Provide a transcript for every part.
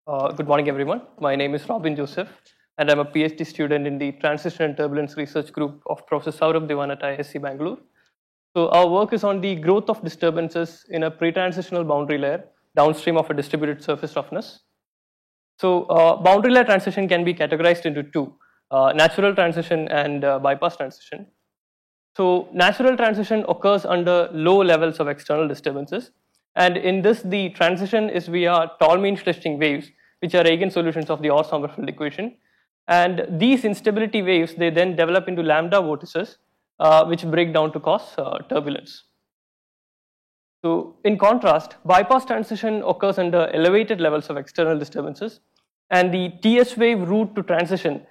Good morning, everyone. My name is Robin Joseph, and I'm a PhD student in the Transition and Turbulence Research Group of Professor Saurabh Dewan at IISc Bangalore. So, our work is on the growth of disturbances in a pre-transitional boundary layer downstream of a distributed surface roughness. So, boundary layer transition can be categorized into two: natural transition and bypass transition. So, natural transition occurs under low levels of external disturbances. And in this, the transition is via Tolman-Schlichting waves, which are eigensolutions of the Orr-Sommerfeld equation. And these instability waves, they then develop into lambda vortices, which break down to cause turbulence. So, in contrast, bypass transition occurs under elevated levels of external disturbances, and the TS wave route to transition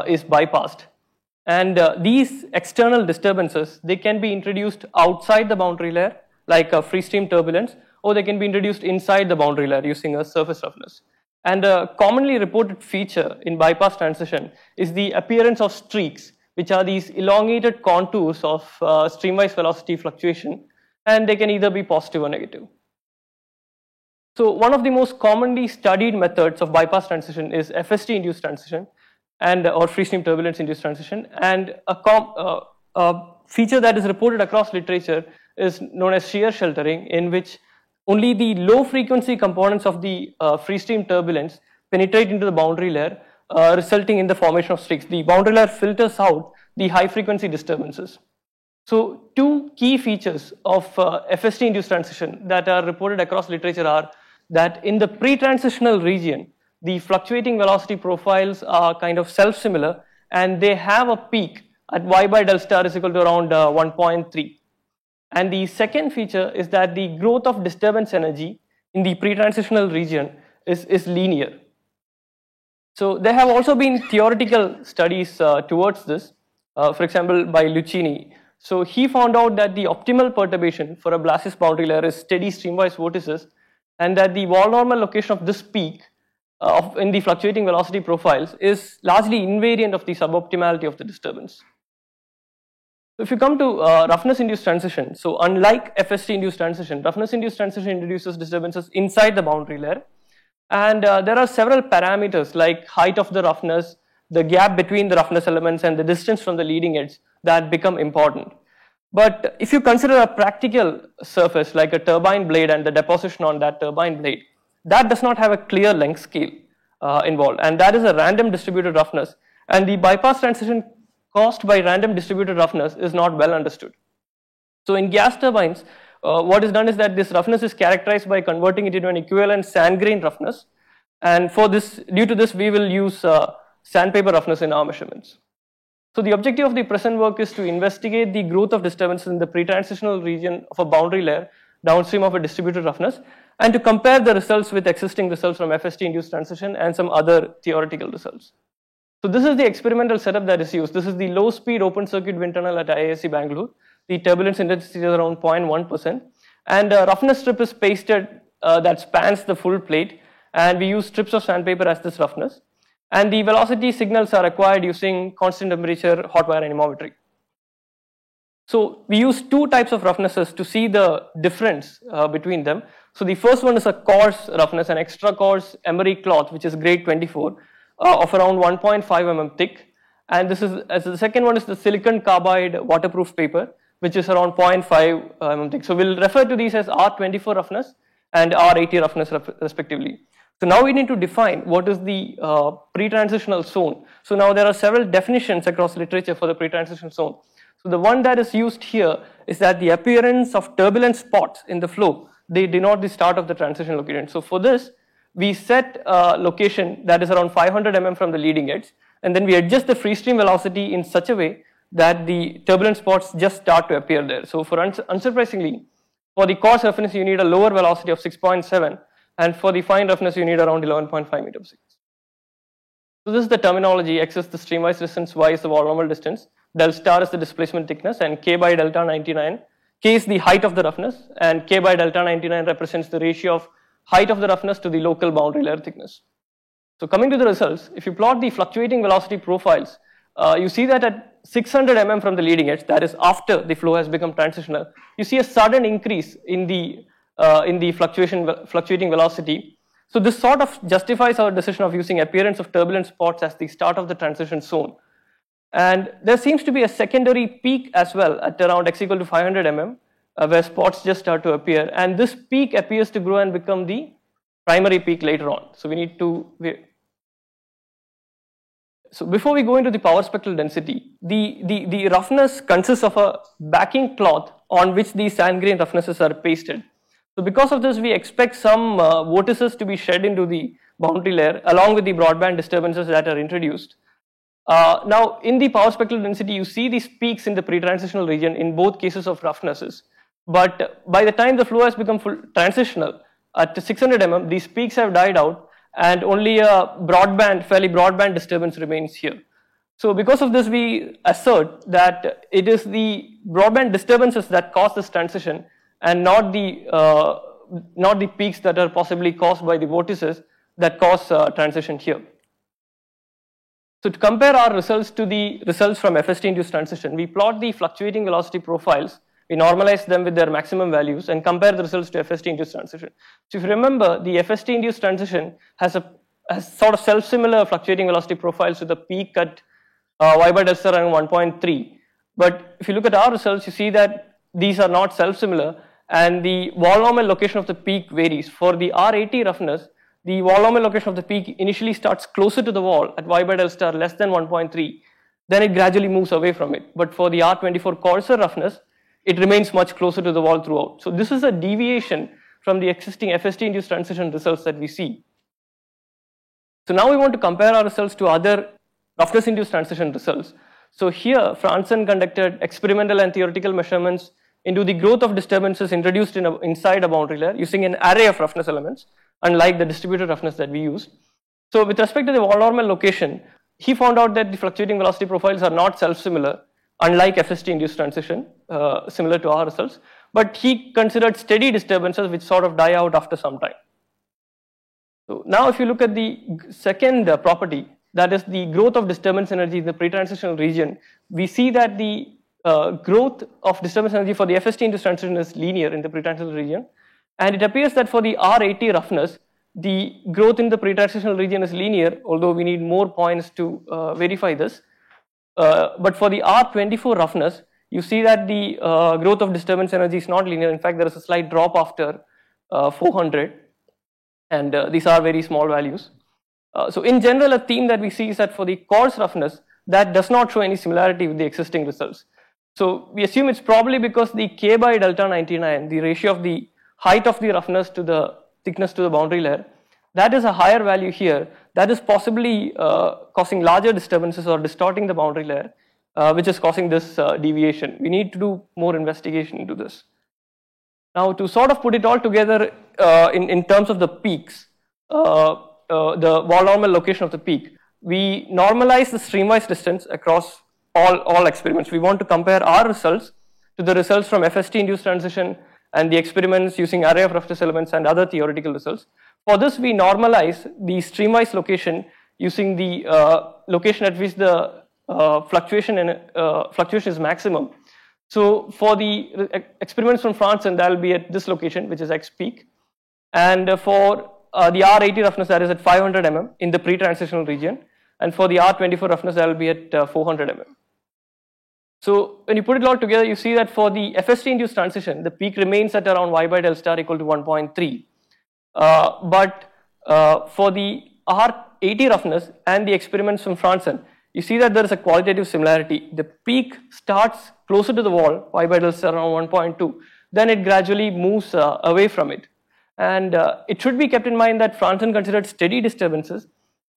is bypassed. And these external disturbances, they can be introduced outside the boundary layer, like a free stream turbulence, or they can be introduced inside the boundary layer using a surface roughness. And a commonly reported feature in bypass transition is the appearance of streaks, which are these elongated contours of streamwise velocity fluctuation, and they can either be positive or negative. So one of the most commonly studied methods of bypass transition is FST-induced transition, and or free stream turbulence induced transition, and a feature that is reported across literature is known as shear sheltering, in which only the low frequency components of the free stream turbulence penetrate into the boundary layer, resulting in the formation of streaks. The boundary layer filters out the high frequency disturbances. So two key features of FST-induced transition that are reported across literature are that in the pre-transitional region, the fluctuating velocity profiles are kind of self-similar, and they have a peak at y by del star is equal to around 1.3. And the second feature is that the growth of disturbance energy in the pre-transitional region is linear. So there have also been theoretical studies towards this, for example, by Lucchini. So he found out that the optimal perturbation for a Blassis boundary layer is steady streamwise vortices, and that the wall normal location of this peak in the fluctuating velocity profiles is largely invariant of the suboptimality of the disturbance. So if you come to roughness-induced transition, so unlike FST-induced transition, roughness-induced transition introduces disturbances inside the boundary layer, and there are several parameters like height of the roughness, the gap between the roughness elements, and the distance from the leading edge that become important. But if you consider a practical surface like a turbine blade and the deposition on that turbine blade, that does not have a clear length scale involved, and that is a random distributed roughness, and the bypass transition caused by random distributed roughness is not well understood. So in gas turbines, what is done is that this roughness is characterized by converting it into an equivalent sand grain roughness, and for this, due to this, we will use sandpaper roughness in our measurements. So the objective of the present work is to investigate the growth of disturbances in the pre-transitional region of a boundary layer downstream of a distributed roughness, and to compare the results with existing results from FST-induced transition and some other theoretical results. So this is the experimental setup that is used. This is the low-speed open-circuit wind tunnel at IISc Bangalore. The turbulence intensity is around 0.1%, and a roughness strip is pasted that spans the full plate, and we use strips of sandpaper as this roughness. And the velocity signals are acquired using constant temperature hot wire anemometry. So we use two types of roughnesses to see the difference between them. So the first one is a coarse roughness, an extra coarse emery cloth, which is grade 24, of around 1.5 mm thick. And this is, as the second one is the silicon carbide waterproof paper, which is around 0.5 mm thick. So we'll refer to these as R24 roughness and R80 roughness respectively. So now we need to define what is the pre-transitional zone. So now there are several definitions across literature for the pre-transitional zone. So the one that is used here is that the appearance of turbulent spots in the flow, they denote the start of the transition location. So for this, we set a location that is around 500 mm from the leading edge, and then we adjust the free stream velocity in such a way that the turbulent spots just start to appear there. So for unsurprisingly, for the coarse roughness, you need a lower velocity of 6.7, and for the fine roughness, you need around 11.5 meters per second. So this is the terminology. X is the streamwise distance, Y is the wall normal distance, del star is the displacement thickness, and K by delta 99. K is the height of the roughness, and K by delta 99 represents the ratio of height of the roughness to the local boundary layer thickness. So coming to the results, if you plot the fluctuating velocity profiles, you see that at 600 mm from the leading edge, that is after the flow has become transitional, you see a sudden increase in the fluctuating velocity, So this sort of justifies our decision of using appearance of turbulent spots as the start of the transition zone. And there seems to be a secondary peak as well at around x equal to 500 mm, where spots just start to appear. And this peak appears to grow and become the primary peak later on. So we need to. So before we go into the power spectral density, the roughness consists of a backing cloth on which these sand grain roughnesses are pasted. So because of this, we expect some vortices to be shed into the boundary layer along with the broadband disturbances that are introduced. Now, in the power spectral density, you see these peaks in the pre-transitional region in both cases of roughnesses. But by the time the flow has become full transitional, at 600 mm, these peaks have died out and only a fairly broadband disturbance remains here. So because of this, we assert that it is the broadband disturbances that cause this transition and not the peaks that are possibly caused by the vortices that cause transition here. So to compare our results to the results from FST-induced transition, we plot the fluctuating velocity profiles, we normalize them with their maximum values and compare the results to FST-induced transition. So if you remember, the FST-induced transition has sort of self-similar fluctuating velocity profiles with a peak at y by delta around 1.3. But if you look at our results, you see that these are not self-similar and the wall normal location of the peak varies. For the R80 roughness, the wall normal location of the peak initially starts closer to the wall at y by del star less than 1.3. Then it gradually moves away from it. But for the R24 coarser roughness, it remains much closer to the wall throughout. So this is a deviation from the existing FST-induced transition results that we see. So now we want to compare our results to other roughness-induced transition results. So here, Franzen conducted experimental and theoretical measurements into the growth of disturbances introduced inside a boundary layer using an array of roughness elements, unlike the distributed roughness that we used. So with respect to the wall normal location, he found out that the fluctuating velocity profiles are not self-similar, unlike FST-induced transition, similar to our results, but he considered steady disturbances which sort of die out after some time. So now if you look at the second property, that is the growth of disturbance energy in the pre-transitional region, we see that the growth of disturbance energy for the FST-induced transition is linear in the pre-transitional region, and it appears that for the R80 roughness, the growth in the pre-transitional region is linear, although we need more points to verify this. But for the R24 roughness, you see that the growth of disturbance energy is not linear. In fact, there is a slight drop after 400, and these are very small values. So in general, a theme that we see is that for the coarse roughness, that does not show any similarity with the existing results. So we assume it's probably because the K by delta 99, the ratio of the height of the roughness to the thickness to the boundary layer, that is a higher value here. That is possibly causing larger disturbances or distorting the boundary layer, which is causing this deviation. We need to do more investigation into this. Now, to sort of put it all together in terms of the peaks, the wall normal location of the peak, we normalize the streamwise distance across all experiments. We want to compare our results to the results from FST-induced transition and the experiments using array of roughness elements and other theoretical results. For this, we normalize the streamwise location using the location at which the fluctuation is maximum. So for the experiments from Franzen, that will be at this location, which is X peak. And for the R80 roughness, that is at 500 mm in the pre-transitional region. And for the R24 roughness, that will be at 400 mm. So when you put it all together, you see that for the FST-induced transition, the peak remains at around y by del star equal to 1.3. But for the R80 roughness and the experiments from Franzen, you see that there is a qualitative similarity. The peak starts closer to the wall, y by del star around 1.2. Then it gradually moves away from it. And it should be kept in mind that Franzen considered steady disturbances,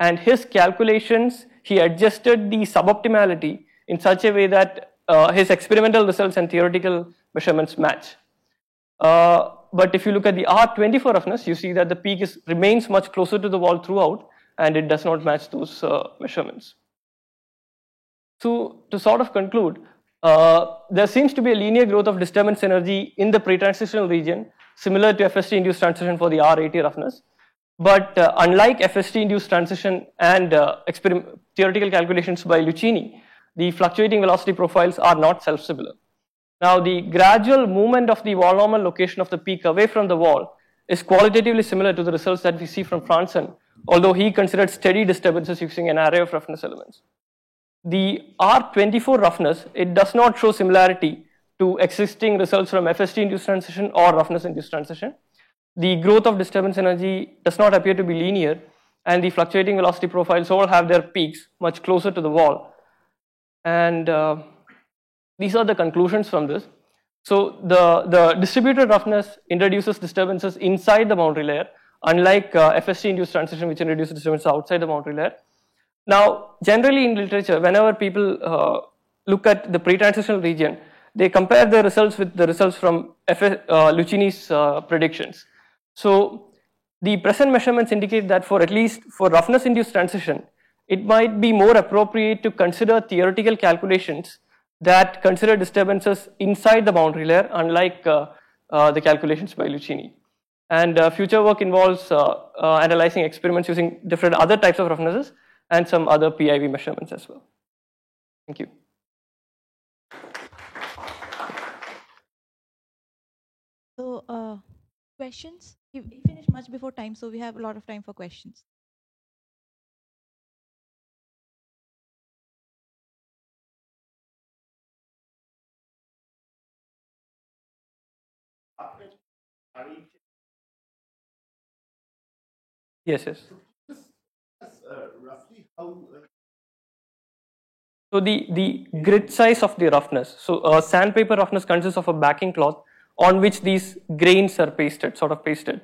and his calculations, he adjusted the suboptimality in such a way that his experimental results and theoretical measurements match. But if you look at the R24 roughness, you see that the peak remains much closer to the wall throughout, and it does not match those measurements. So to sort of conclude, there seems to be a linear growth of disturbance energy in the pre-transitional region, similar to FST-induced transition for the R80 roughness. But unlike FST-induced transition and theoretical calculations by Lucchini, the fluctuating velocity profiles are not self-similar. Now, the gradual movement of the wall normal location of the peak away from the wall is qualitatively similar to the results that we see from Franzen, although he considered steady disturbances using an array of roughness elements. The R24 roughness, it does not show similarity to existing results from FST-induced transition or roughness-induced transition. The growth of disturbance energy does not appear to be linear, and the fluctuating velocity profiles all have their peaks much closer to the wall. And these are the conclusions from this. So the distributed roughness introduces disturbances inside the boundary layer, unlike FST-induced transition, which introduces disturbances outside the boundary layer. Now, generally in literature, whenever people look at the pre-transitional region, they compare the results with the results from Lucchini's predictions. So the present measurements indicate that for at least for roughness-induced transition, it might be more appropriate to consider theoretical calculations that consider disturbances inside the boundary layer, unlike the calculations by Lucchini. And future work involves analyzing experiments using different other types of roughnesses and some other PIV measurements as well. Thank you. So, questions? We finished much before time, so we have a lot of time for questions. Yes, yes. Roughly how. So the grid size of the roughness. So sandpaper roughness consists of a backing cloth on which these grains are pasted, sort of pasted.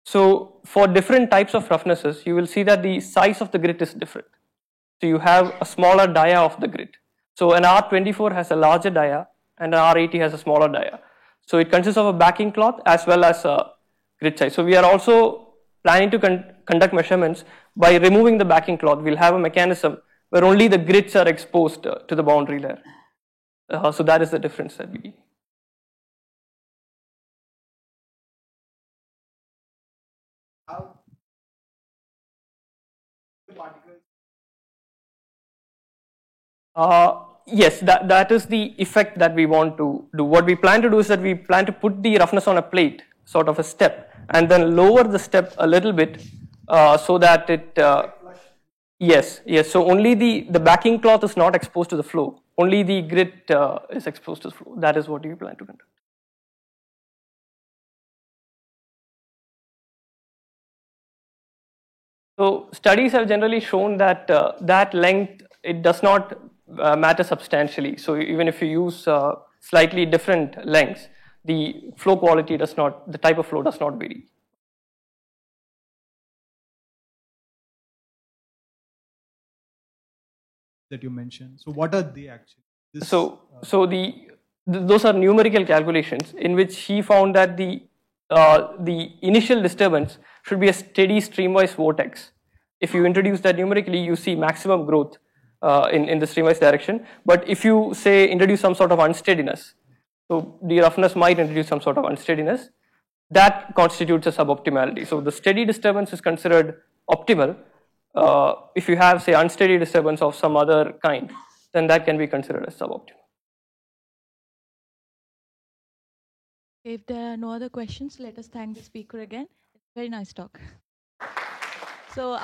So for different types of roughnesses, you will see that the size of the grit is different. So you have a smaller dia of the grit. So an R24 has a larger dia and an R80 has a smaller dia. So it consists of a backing cloth as well as a grit size. So we are also planning to conduct measurements by removing the backing cloth. We'll have a mechanism where only the grits are exposed to the boundary layer. So that is the difference that we. How the particles. Yes, that is the effect that we want to do. What we plan to do is that we plan to put the roughness on a plate, sort of a step, and then lower the step a little bit so that it. Yes. So only the backing cloth is not exposed to the flow. Only the grit is exposed to the flow. That is what we plan to conduct. So studies have generally shown that that length, it does not matter substantially. So even if you use slightly different lengths, the flow quality does not, the type of flow does not vary. That you mentioned. So what are they actually? So those are numerical calculations in which he found that the initial disturbance should be a steady streamwise vortex. If you introduce that numerically, you see maximum growth in the streamwise direction. But if you say introduce some sort of unsteadiness, so the roughness might introduce some sort of unsteadiness, that constitutes a suboptimality. So the steady disturbance is considered optimal. If you have, say, unsteady disturbance of some other kind, then that can be considered as suboptimal. If there are no other questions, let us thank the speaker again. Very nice talk. So.